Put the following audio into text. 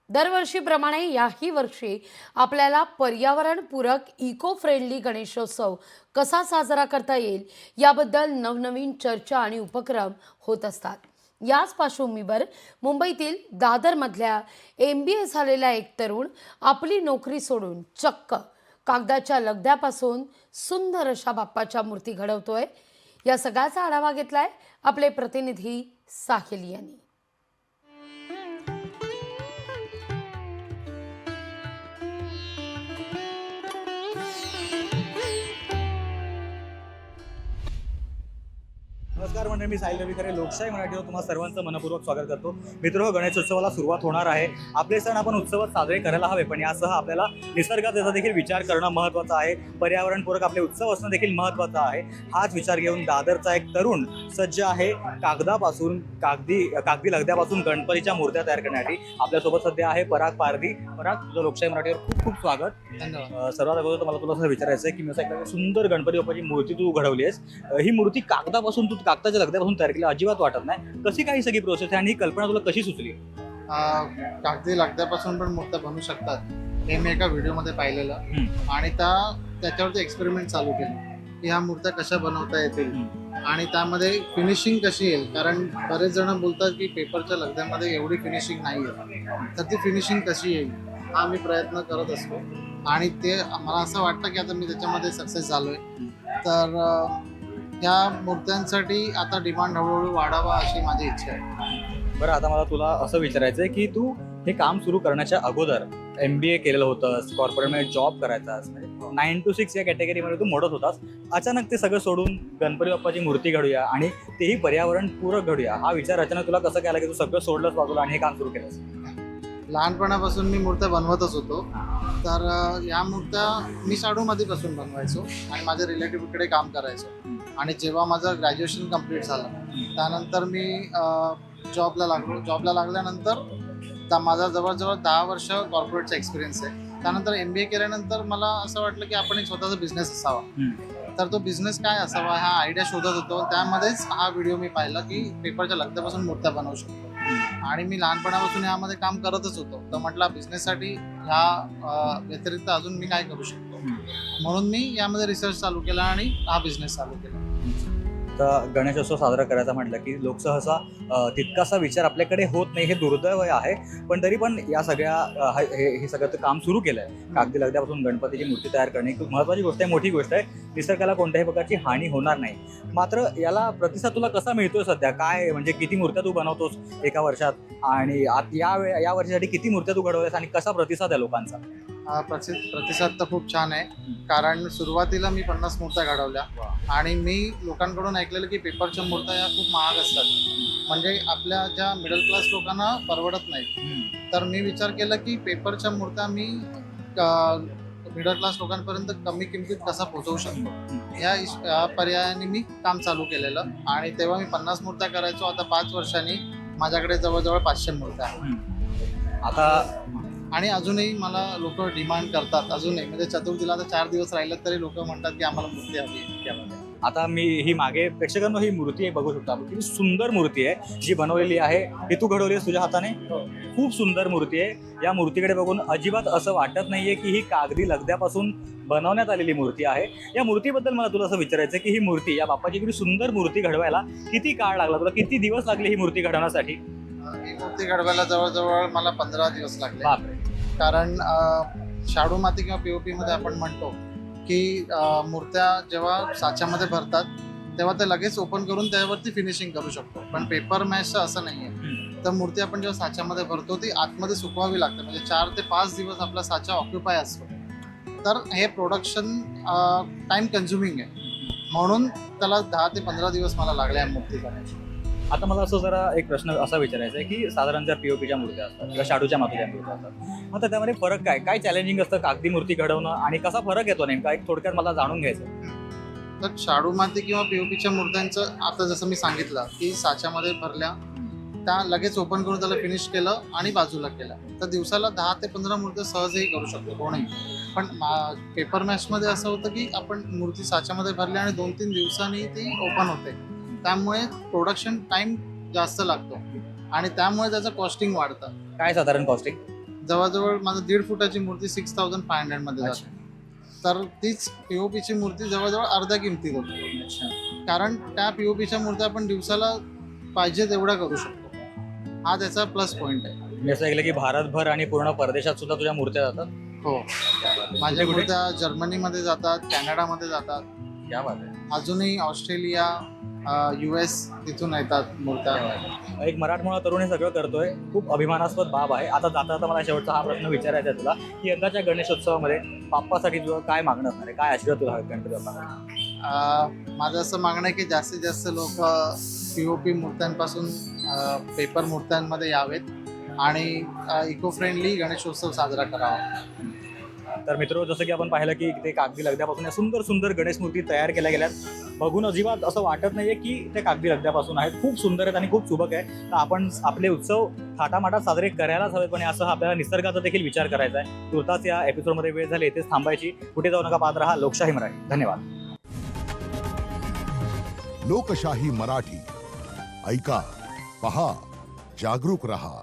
दरवर्षीप्रमाणे याही वर्षी आपल्याला पर्यावरणपूरक इको फ्रेंडली गणेशोत्सव कसा साजरा करता येईल याबद्दल नवनवीन चर्चा आणि उपक्रम होत असतात. याच पार्श्वभूमीवर मुंबईतील दादरमधल्या MBA झालेला एक तरुण आपली नोकरी सोडून चक्क कागदाच्या लगद्यापासून सुंदर अशा बाप्पाच्या मूर्ती घडवतोय. या सगळ्याचा आढावा घेतलाय आपले प्रतिनिधी साहिल यांनी. नमस्कार मंडळी, मी साहिल रविखरे लोकशाही मराठीवर तुम्हा सर्वांचं मनपूर्वक स्वागत करतो. मित्र, गणेशोत्सवाला सुरुवात होणार आहे. आपले सण आपण उत्सवात साजरे करायला हवे, पण यासह आपल्याला निसर्गाचा देखील विचार करणं महत्त्वाचं आहे. पर्यावरणपूरक आपले उत्सव असणं देखील महत्त्वाचं आहे. हाच विचार घेऊन दादरचा एक तरुण सज्ज आहे कागदापासून कागदी लगद्यापासून गणपतीच्या मूर्त्या तयार करण्यासाठी. आपल्यासोबत सध्या आहे पराग पारधी. पराग, तुझं लोकशाही मराठीवर खूप खूप स्वागत. धन्यवाद. सर्वात अगोदर मला तुला असं विचारायचं आहे की मी असं एक सुंदर गणपती बाप्पाची मूर्ती तू घडवली आहेस. ही मूर्ती कागदापासून तू कागदाच्या लगद्यापासून तयार केली, अजिबात वाटत नाही. कशी काही सगळी प्रोसेस आहे आणि ही कल्पना तुला कशी सुचली? कागदी लगद्यापासून पण मूर्त्या बनवू शकतात हे मी एका व्हिडिओमध्ये पाहिलेलं आणि त्याच्यावरती एक्सपेरिमेंट चालू केलं की ह्या मूर्त्या कशा बनवता येतील आणि त्यामध्ये फिनिशिंग कशी येईल. कारण बरेच जण बोलतात की पेपरच्या लगद्यामध्ये एवढी फिनिशिंग नाही आहे, तर ती फिनिशिंग कशी येईल हा मी प्रयत्न करत असतो आणि ते मला असं वाटतं की आता मी त्याच्यामध्ये सक्सेस झालोय. तर या मूर्त्यांसाठी आता डिमांड हळूहळू वाढावा अशी माझी इच्छा आहे. बरं, आता मला तुला असं विचारायचं आहे की तू हे काम सुरू करण्याच्या अगोदर MBA केलेलं होतंस, कॉर्पोरेटमध्ये जॉब करायचास, म्हणजे 9 to 6 या कॅटेगरीमध्ये तू मोडत होतास. अचानक ते सगळं सोडून गणपती बाप्पाची मूर्ती घडूया आणि तेही पर्यावरणपूरक घडूया, हा विचार अचानक तुला कसं केला की तू सगळं सोडलंस बाजूला आणि हे काम सुरू केलंस? लहानपणापासून मी मूर्त्या बनवतच होतो. तर या मूर्त्या मी शाडूमातीपासून बनवायचो आणि माझ्या रिलेटिव्हकडे काम करायचो. आणि जेव्हा माझं ग्रॅज्युएशन कंप्लीट झालं त्यानंतर मी जॉबला लागलो. जॉबला लागल्यानंतर माझा जवळजवळ 10 वर्ष कॉर्पोरेटचा एक्सपिरियन्स आहे. त्यानंतर MBA केल्यानंतर मला असं वाटलं की आपण एक स्वतःचा बिझनेस असावा. तर तो बिझनेस काय असावा हा आयडिया शोधत होतो. त्यामध्येच हा व्हिडिओ मी पाहिला की पेपरच्या लगद्यापासून मूर्त्या बनवू शकतो आणि मी लहानपणापासून यामध्ये काम करतच होतो. तर म्हटलं बिझनेससाठी ह्या व्यतिरिक्त अजून मी काय करू शकतो, म्हणून मी यामध्ये रिसर्च चालू केला आणि हा बिझनेस चालू केला. तर गणेशोत्सव साजरा करायचा म्हटलं की लोक सहसा तितकासा विचार आपल्याकडे होत नाही, हे दुर्दैव आहे. पण तरी पण या सगळ्या हे सगळं काम सुरू केलं आहे. कागदी लगद्यापासून गणपतीची मूर्ती तयार करणे खूप महत्त्वाची गोष्ट आहे, मोठी गोष्ट आहे. निसर्गाला कोणत्याही प्रकारची हानी होणार नाही. मात्र याला प्रतिसाद तुला कसा मिळतोय सध्या? काय म्हणजे किती मूर्त्या तू बनवतोस एका वर्षात आणि या वर्षासाठी किती मूर्त्या तू घडवल्यास आणि कसा प्रतिसाद आहे लोकांचा? प्रतिसाद तर खूप छान आहे. कारण सुरुवातीला मी 50 मूर्त्या घडवल्या आणि मी लोकांकडून ऐकलेलं की पेपरच्या मूर्त्या या खूप महाग असतात, म्हणजे आपल्या ज्या मिडल क्लास लोकांना परवडत नाही. तर मी विचार केला की पेपरच्या मूर्त्या मी मिडल क्लास लोकांपर्यंत कमी किमतीत कसा पोहोचवू शकतो, या पर्यायाने मी काम चालू केलेलं. आणि तेव्हा मी 50 मूर्त्या करायचो. आता 5 वर्षांनी माझ्याकडे जवळजवळ 500 मूर्त्या आहेत. आता आणि अजूनही मला लोक डिमांड करतात. अजूनही म्हणजे चतुर्थीला आता 4 दिवस राहिलं तरी लोक म्हणतात की आम्हाला मूर्ती हवी. आता मी ही मागे प्रेक्षकांना ही मूर्ती आहे बघू शकतो आपण, किती सुंदर मूर्ती आहे जी बनवलेली आहे. ही तू घडवली आहेस तुझ्या हाताने? खूप सुंदर मूर्ती आहे. या मूर्तीकडे बघून अजिबात असं वाटत नाहीये की ही कागदी लगद्यापासून बनवण्यात आलेली मूर्ती आहे. या मूर्तीबद्दल मला तुला असं विचारायचं की ही मूर्ती, या बाप्पाची एवढी सुंदर मूर्ती घडवायला किती काळ लागला तुला? किती दिवस लागले ही मूर्ती घडवण्यासाठी? ही मूर्ती घडवायला जवळजवळ मला 15 दिवस लागले. बापरे. कारण शाडू माती किंवा POP मध्ये आपण म्हणतो की मूर्त्या जेव्हा साच्यामध्ये भरतात तेव्हा ते लगेच ओपन करून त्यावरती फिनिशिंग करू शकतो. पण पेपर मॅशचं असं नाही आहे. तर मूर्ती आपण जेव्हा साच्यामध्ये भरतो ती आतमध्ये सुकवावी लागते, म्हणजे 4 ते 5 दिवस आपला साचा ऑक्युपाय असतो. तर हे प्रोडक्शन टाइम कन्झ्युमिंग आहे, म्हणून त्याला 10 ते 15 दिवस मला लागले या मूर्ती करायची. आता मला असं जरा एक प्रश्न असा विचारायचा आहे की साधारण ज्या POPच्या मूर्त्या असतात किंवा शाडूच्या मातीच्या मूर्त्या असतात, आता त्यामध्ये फरक काय काय चॅलेंजिंग असतं कागदी मूर्ती घडवणं आणि कसा फरक येतो नेमका, एक थोडक्यात मला जाणून घ्यायचं. तर शाडू माती किंवा POPच्या मूर्त्यांचं आता जसं मी सांगितलं की साच्यामध्ये भरल्या, त्या लगेच ओपन करून त्याला फिनिश केलं आणि बाजूला केलं, तर दिवसाला 10 ते 15 मूर्त्या सहजही करू शकतो कोणीही. पण पेपर मॅशमध्ये असं होतं की आपण मूर्ती साच्यामध्ये भरली आणि 2-3 दिवसांनी ती ओपन होते. त्यामुळे प्रोडक्शन टाइम जास्त लागतो आणि त्यामुळे त्याचं कॉस्टिंग वाढतं. काय साधारण कॉस्टिंग? जवळजवळ माझं 1.5 फुटाची मूर्ती 6500 मध्ये जाते. तर तीच पीओपीची मूर्ती जवळजवळ अर्ध्या किमतीत होती. कारण त्या पीओपीच्या मूर्त्या आपण दिवसाला पाहिजे तेवढा करू शकतो. हा त्याचा प्लस पॉइंट आहे. मी असं ऐकलं की भारतभर आणि पूर्ण परदेशात सुद्धा तुझ्या मूर्त्या जातात. हो, माझ्या मूर्त्या जर्मनीमध्ये जातात, कॅनडामध्ये जातात, क्या बात आहे. अजूनही ऑस्ट्रेलिया, US तिथून येतात मूर्त्या. एक मराठमोळा तरुण हे सगळं करतोय, खूप अभिमानास्पद बाब आहे. आता जाता जाता मला शेवटचा हा प्रश्न विचारायचा आहे तुला की यंदाच्या गणेशोत्सवामध्ये बाप्पासाठी तुझं काय मागणं असणार आहे, काय आशीर्वाद तुला गणपती बाप्पाकडे? माझं असं मागणं आहे की जास्तीत जास्त लोक पीओपी मूर्त्यांपासून पेपर मूर्त्यांमध्ये यावेत आणि इको फ्रेंडली गणेशोत्सव साजरा करावा. तर मित्र, जसं की आपण पाहिलं की ते कागदी लगद्यापासून या सुंदर सुंदर गणेश मूर्ती तयार केल्या गेल्यात. बघून अजिबात असं वाटत नाहीये की ते कागदी लगद्यापासून आहेत. खूप सुंदर आहेत आणि खूप सुबक आहे. तर आपण आपले उत्सव थाटामाटात साजरे करायलाच हवेत, पण असं आपल्याला निसर्गाचा देखील विचार करायचा आहे. तुर्तास या एपिसोडमध्ये वेळ झाली, इथेच थांबायची. कुठे जाऊ नका, पाहत रहा लोकशाही मराठी. धन्यवाद. लोकशाही मराठी ऐका, पहा, जागरूक रहा.